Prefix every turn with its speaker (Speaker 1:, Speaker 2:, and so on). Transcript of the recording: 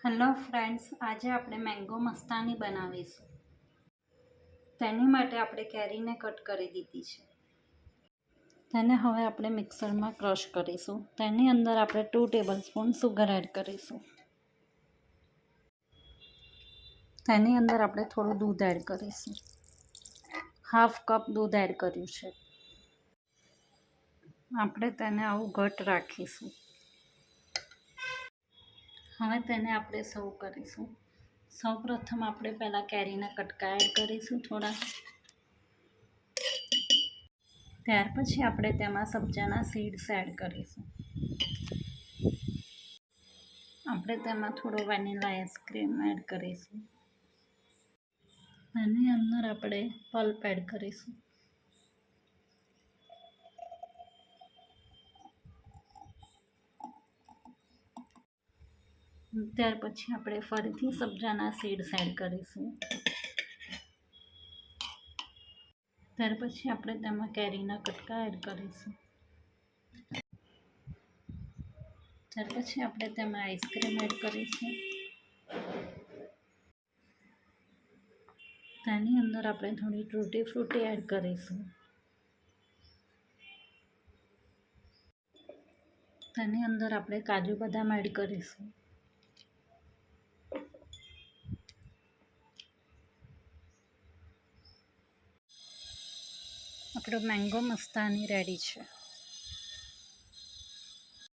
Speaker 1: Hello friends, આજે આપણે mango Mastani બનાવીશું. તેની માટે આપણે કેરીને કટ કરી દીધી છે. તેને હવે આપણે મિક્સરમાં ક્રશ કરીશું. તેની અંદર આપણે 2 ટેબલસ્પૂન સુગર એડ કરીશું. તેની અંદર આપણે થોડું દૂધ એડ કરીશું. હાફ કપ દૂધ એડ કર્યું છે. આપણે તેને આવું ઘટ રાખીશું. હવે તેને આપણે સર્વ કરીશું. સૌપ્રથમ આપણે પહેલાં કેરીના કટકા એડ કરીશું થોડા. ત્યાર પછી આપણે તેમાં સબ્જાના સીડ્સ એડ કરીશું. આપણે તેમાં થોડો વેનીલા આઈસ્ક્રીમ એડ કરીશું. તેની અંદર આપણે પલ્પ એડ કરીશું. ત્યાર પછી આપણે ફરીથી સબ્જાના સીડ્સ એડ કરીશું. ત્યાર પછી આપણે તેમાં કેરીના કટકા એડ કરીશું. ત્યાર પછી આપણે તેમાં આઈસ્ક્રીમ એડ કરીશું. તેની અંદર આપણે થોડી ટૂટી ફ્રૂટી એડ કરીશું. તેની અંદર આપણે કાજુ બદામ એડ કરીશું. આપણો મેંગો મસ્તાની રેડી છે.